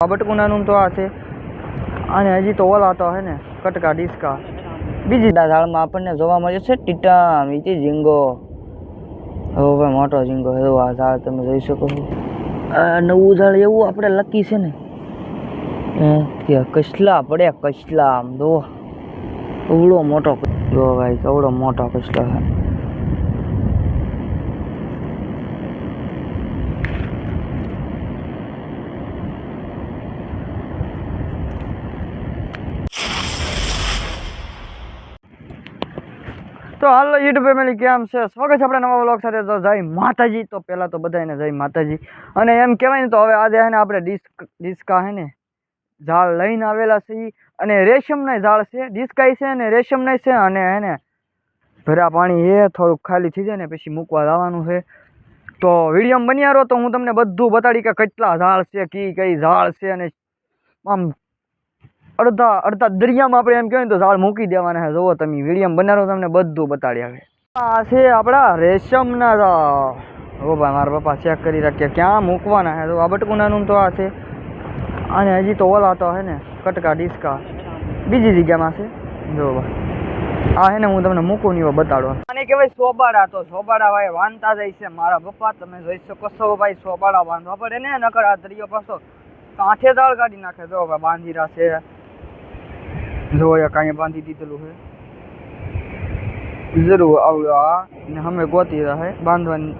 બટકુનાનું તો આ છે અને હજી તો ઓલા તો હે ને કટકા ડિસ્કા બીજી ઝાડમાં આપણને જોવા મળે છે ટીટા મીચી ઝીંગો. હવે ભાઈ મોટો ઝીંગો એવું આ ઝાડ તમે જોઈ શકો છો. નવું ઝાડ એવું આપણે લકી છે ને કસલા પડે કસલા આમ જો કવડો મોટો જો ભાઈ કવડો મોટો કસલો છે. તો હાલો યુટ્યુબ ફેમિલી કેમ છે, સ્વાગત છે આપણે નવા વ્લોગ સાથે. તો જય માતાજી. તો પહેલાં તો બધાને જય માતાજી. અને એમ કહેવાય ને તો હવે આજે હે ને આપણે ડિસ્કા હે ને ઝાડ લઈને આવેલા છીએ અને રેશમના ઝાડ છે, ડિસ્કાઈ છે અને રેશમના છે. અને હે ને ભરા પાણી એ થોડુંક ખાલી થઈ જાય ને પછી મૂકવા જવાનું છે. તો વિડીયોમાં બન્યા રહો તો હું તમને બધું બતાડી કે કેટલા ઝાડ છે, કઈ ઝાડ છે. અને આમ અડધા દરિયામાં આપણે એમ કહેવાય ને તો ઝાડ મૂકી દેવાના છે. જોવો તમે વિડીયોમાં બનાવો તમને બધું બતાડી આવે. આ છે આપણા રેશમના ઝાડ. ઓ ભાઈ મારા પપ્પા ચેક કરી રાખ્યા ક્યાં મૂકવાના છે. તો આ બટકુનાનું તો આ છે અને હજી તો ઓલા તો હે ને કટકા ડિસ્કા બીજી જગ્યામાં છે. જો આ હે ને હું તમને મૂકું નહીં બતાડવા. આને કહેવાય સોબાડા. તો સોબાડા ભાઈ વાંધતા જાય છે મારા પપ્પા, તમે જોઈ શકો છો ભાઈ. સોબાડા બાંધવા પડે ને નકર આ દરિયો પાછો કાંઠે ઝાડ કાઢી નાખે. જો ભાઈ બાંધી રહ્યા છે. જો કાંઈ બાંધી દીધેલું છે જરૂર આવડ્યા ને અમે ગોતી રહ્યા બાંધવાની.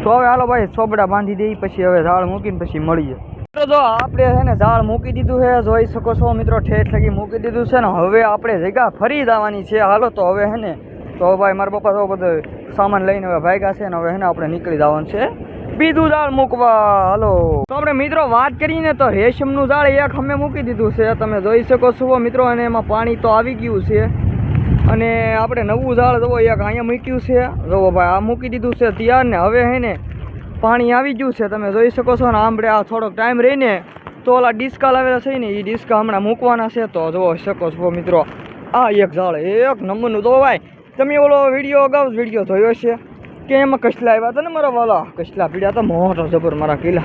તો હવે હાલો ભાઈ સોબડા બાંધી દઈ પછી હવે ઝાડ મૂકીને પછી મળીએ. જો આપણે છે ને ઝાડ મૂકી દીધું છે, જોઈ શકો છો મિત્રો. ઠેઠ લગી મૂકી દીધું છે ને હવે આપણે જગ્યા ફરી જવાની છે. હાલો તો હવે હે ને તો ભાઈ મારા પપ્પા તો બધો સામાન લઈને હવે ભાગ્યા છે ને હવે હે ને આપણે નીકળી જવાનું છે બીજું ઝાડ મૂકવા. હાલો તો આપણે મિત્રો વાત કરીને તો રેશમનું ઝાડ એક અમે મૂકી દીધું છે, તમે જોઈ શકો છો મિત્રો. અને એમાં પાણી તો આવી ગયું છે. અને આપણે નવું ઝાડ જુઓ એક અહીંયા મૂક્યું છે. જુઓ ભાઈ આ મૂકી દીધું છે તૈયાર ને હવે હે ને પાણી આવી ગયું છે, તમે જોઈ શકો છો. ને આપણે આ થોડોક ટાઈમ રહીને તો ઓલા ડિસ્કા લાવેલા છે ને એ ડિસ્કા હમણાં મૂકવાના છે. તો જોઈ શકો છો મિત્રો આ એક ઝાડ એક નંબરનું. તો ભાઈ તમે ઓલો વિડીયો અગાઉ વિડીયો જોયો છે કે એમાં કસલા આવ્યા હતા ને મારા વાલા કસલા પીડ્યા હતા મોટો જબર. મારા કિલ્લા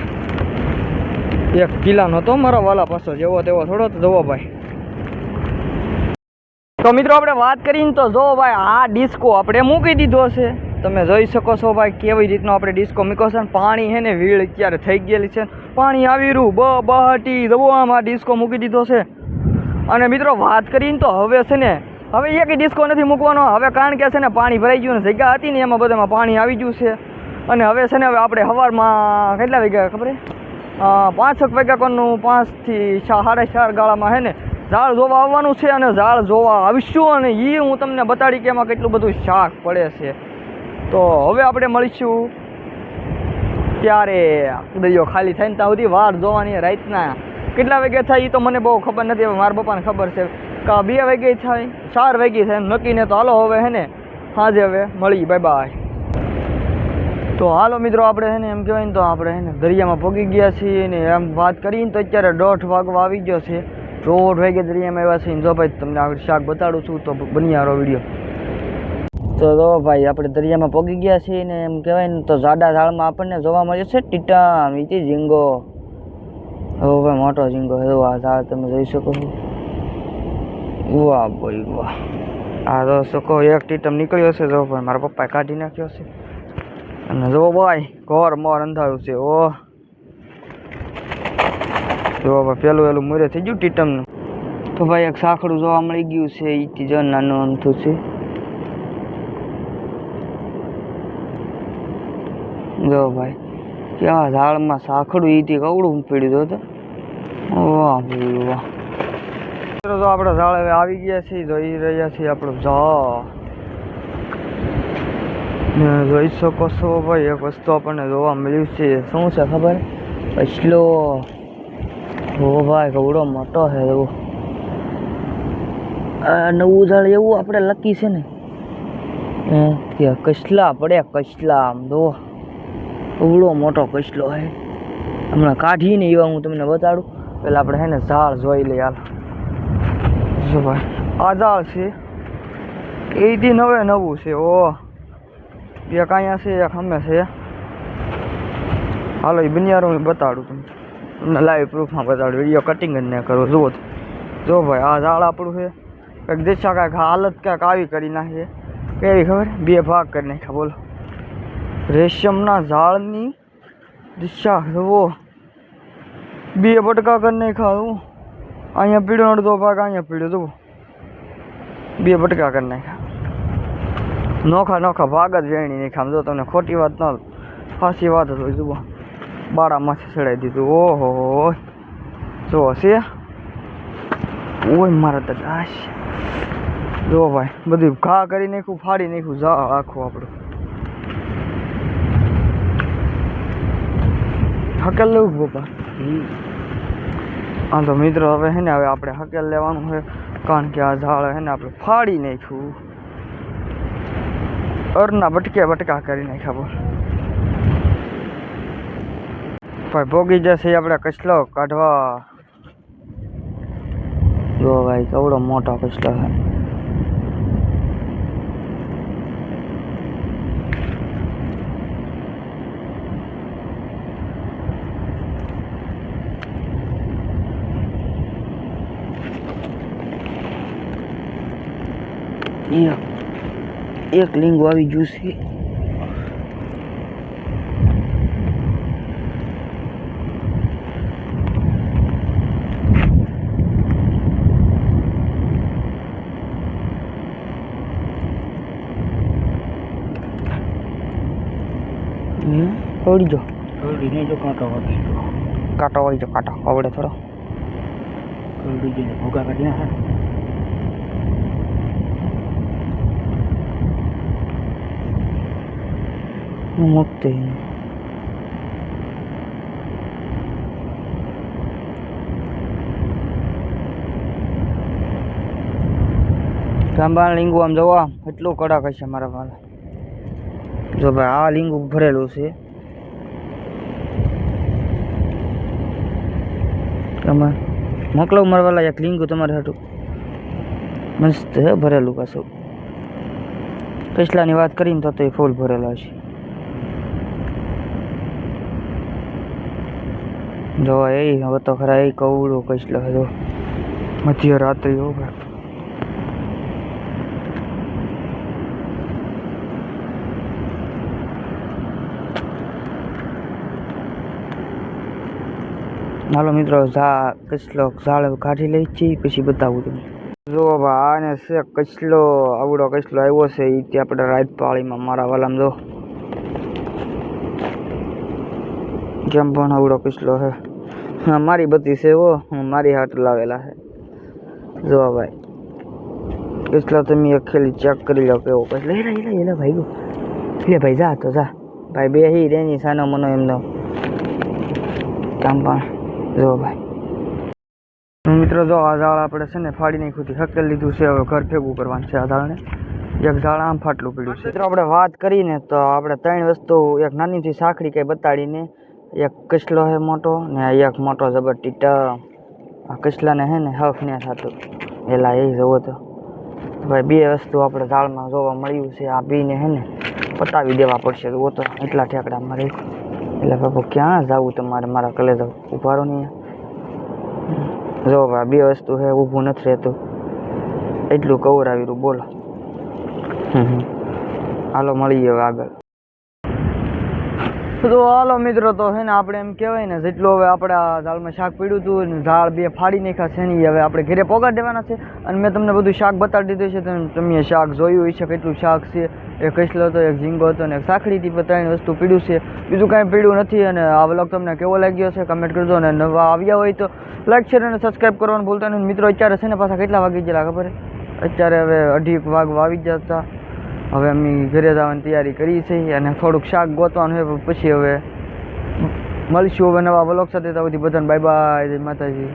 એક કિલ્લાનો હતો મારા વાલા પાછો જેવો તેવો થોડો તો જોવો ભાઈ. તો મિત્રો આપણે વાત કરીને તો જો ભાઈ આ ડિસ્કો આપણે મૂકી દીધો છે, તમે જોઈ શકો છો ભાઈ કેવી રીતનો આપણે ડિસ્કો મૂક્યો છે. પાણી હે ને વીળ અત્યારે થઈ ગયેલી છે, પાણી આવી રહ્યું બહાટી જવો આમ આ ડિસ્કો મૂકી દીધો છે. અને મિત્રો વાત કરીને તો હવે છે ને હવે એક ડિસ્કો નથી મૂકવાનો હવે, કારણ કે છે ને પાણી ભરાઈ ગયું ને જગ્યા હતી ને એમાં બધામાં પાણી આવી ગયું છે. અને હવે છે ને હવે આપણે સવારમાં કેટલા વાગ્યા ખબર 5 વાગ્યા કોનું 5 થી 4:30 ગાળામાં હે ને ઝાડ જોવા આવવાનું છે. અને ઝાડ જોવા આવીશું અને એ હું તમને બતાડી કે એમાં કેટલું બધું શાક પડે છે. તો હવે આપણે મળીશું ત્યારે દરિયો ખાલી થાય ને ત્યાં સુધી વાર જોવાની. રાતના કેટલા વાગે થાય એ તો મને બહુ ખબર નથી, હવે મારા પપ્પાને ખબર છે કે 2 વાગે થાય 4 વાગે થાય નક્કી ને. તો હાલો હવે હે ને સાંજે હવે મળી બાય બાય. તો હાલો મિત્રો આપણે હે ને એમ કહેવાય ને તો આપણે હે ને દરિયામાં પહોંચી ગયા છીએ ને એમ વાત કરીને તો અત્યારે 1:30 વાગવા આવી ગયો છે. 1:30 વાગે દરિયામાં આવ્યા છીએ. જો ભાઈ તમને આગળ શાક બતાડું છું તો બની આરો વિડીયો. તો જો ભાઈ આપણે દરિયામાં પહોંચી ગયા છીએ ને એમ કહેવાય ને તો જાડા ઝાડમાં આપણને જોવા મળે છે ટીટા મીચી ઝીંગો. હવે ભાઈ મોટો ઝીંગો એવું આ ઝાડ તમે જોઈ શકો છો. વાહ ભાઈ વાહ. આ જો શકો એક ટીટમ નીકળ્યો છે. જો ભાઈ મારા પપ્પાએ કાઢી નાખ્યો છે. અને જો ભાઈ ઘર મોર અંધારું છે. ઓહ જો ભાઈ પેલું મૂરે થઈ ગયું ટીટમનું. તો ભાઈ એક સાંકડું જોવા મળી ગયું છે. એ જો નાનું અમથું છે. જો ભાઈ કેવા ઝાડમાં સાંકડું ઈથી કવડું પડ્યું હતું. વાહ ભાઈ વાહ. તો આપણે ઝાડ હવે આવી ગયા છીએ, જોઈ રહ્યા છીએ આપણું ઝાડ. જોઈ શકો છો ભાઈ એક વસ્તુ આપણને જોવા મળ્યું છે. શું છે ખબર? કસલો. ઓ ભાઈ કવડો મોટો છે. એવું નવું ઝાડ એવું આપણે લકી છે ને કસલા પડે કસલા આમ જો કવડો મોટો કસલો છે. હમણાં કાઢીને એવા હું તમને બતાડું. પેલા આપણે છે ને ઝાડ જોઈ લઈએ. હાલ જો ભાઈ આ ઝાડ છે એથી નવું છે. ઓહ એક અહીંયા છે એક અમે છે. હાલો એ બનિયારો બતાડું તમને. તમને લાઈવ પ્રૂફમાં બતાડું, વિડીયો કટિંગ જ ન કરું. જુઓ જો ભાઈ આ ઝાડ આપણું છે. કંઈક દિશા કાંઈક હાલત ક્યાંક આવી કરી નાખીએ, કેવી ખબર, 2 ભાગ કરી નાખ્યા. બોલો, રેશમના ઝાડની દિશા જુઓ, 2 બટકા કરી નાખ્યા. જુઓ અહીંયા પીળો અડધો ભાગ, અહીંયા પીળો, જુઓ 2 બટકા કરી નાખ્યા. નોખા નોખા ભાગ જ વેણી નાખ્યા. જો તમને ખોટી વાત ન, સાચી વાત જ હોય. જુઓ બાળામાંથી ચડાવી દીધું. ઓહો જો છે, ઓય મારા દાદા. જો ભાઈ બધું ઘા કરી નાખ્યું, ફાડી નાખ્યું ઝાડ આખું આપણું. હકેલ લેવું પપ્પા. હા તો મિત્રો હવે હે ને, હવે આપણે હકેલ લેવાનું છે, કારણ કે આ ઝાડ હે ને આપણે ફાડી નાખ્યું. અરના બટકા કરી નાખ્યા. બોલ ભાઈ ભોગી જશે આપણે કચલો કાઢવા. જો ભાઈ કેવડો મોટો કચલો છે. એક લીંગો આવી ગયું છે. પડી જો કાંટો વાળી જો, કાંટો આવડે થોડો ભૂગા કાઢી નાખે. મુક્તિ ગાંબા લીંગુ આમ જોવા એટલું કડક હશે મારા વાલા. જો ભાઈ આ લીંગુ ભરેલું છે. તમે મોકલો મારા વાલા એક લીંગુ તમારે હાટું. મસ્ત હે ભરેલું. પાછું કચલાની વાત કરીને તો એ ફૂલ ભરેલા છે. જો એ હવે તો ખરા એ કવડો કચલો હતો મધ્યરાત્રિ. હો ભાઈ હાલો મિત્રો કચલો ઝાડ કાઢી લઈ છીએ, પછી બતાવું તમને. જો ભાઈ આને છે કચલો, આવડો કચલો આવ્યો છે. એ ત્યાં આપણે રાત પાળીમાં મારા વાલામાં જો કેમ પણ આવડો કચલો છે. હા મારી બધી છે. મારી હાટ લાવેલા છે. જો ભાઈ કચલો તમે ખેલી ચેક કરી લો કેવો કચલો. એલા ભાઈ ગો લે ભાઈ, જા તો જા ભાઈ. બે હી રેની સાનો મનો એમનો કામ પણ. જો ભાઈ મિત્રો જો આ ઝાડ આપણે છે ને ફાડી નાખ્યું, હકેલ લીધું છે. હવે ઘર ભેગું કરવાનું છે આ ઝાડને. એક ઝાડ આમ ફાટલું પડ્યું છે. મિત્રો આપણે વાત કરીને તો આપણે 3 વસ્તુ, એક નાનીથી સાંકડી કઈ બતાડીને, એક કચલો છે મોટો, ને એક મોટો જબર ટીટા. આ કચલાને હે ને હક ને થતું એલા એ જોવો તો ભાઈ 2 વસ્તુ આપણે ઝાડમાં જોવા મળ્યું છે. આ બીને હે ને પતાવી દેવા પડશે. જુઓ તો એટલા ઠેકડા મારે. એટલે બાપુ ક્યાં જવું તમારે, મારા કલે જવું, ઉભા રહો નહીં. જો ભાઈ 2 વસ્તુ છે, ઊભું નથી રહેતું. એટલું કવર આવી રહ્યું. બોલો હાલો મળીએ હવે આગળ. તો હાલો મિત્રો તો છે ને આપણે એમ કહેવાય ને, જેટલું હવે આપણે આ ઝાડમાં શાક પીડ્યું હતું ને ઝાડ 2 ફાડી નાખ્યા છે ને, હવે આપણે ઘરે પોગાડી દેવાના છે. અને મેં તમને બધું શાક બતાડી દીધું છે. તમે શાક જોયું હશે કેટલું શાક છે. એક કચલો હતો, એક ઝીંગો હતો ને એક સાંકડી હતી. 3 વસ્તુ પીડ્યું છે, બીજું કાંઈ પીડ્યું નથી. અને આ વ્લોગ તમને કેવો લાગ્યો છે કમેન્ટ કરજો. અને નવા આવ્યા હોય તો લાઈક શેર અને સબસ્ક્રાઈબ કરવાનું ભૂલતા નહીં. મિત્રો અત્યારે છે ને પાછા કેટલા વાગી ગયેલા ખબર? અત્યારે હવે 2:30 વાગવા આવી જતા. હવે અમે ઘરે જવાની તૈયારી કરી છે અને થોડુંક શાક ગોતવાનું છે. પછી હવે મળશું હવે નવા વ્લોગ સાથે. તો બધાને બાય બાય, જય માતાજી.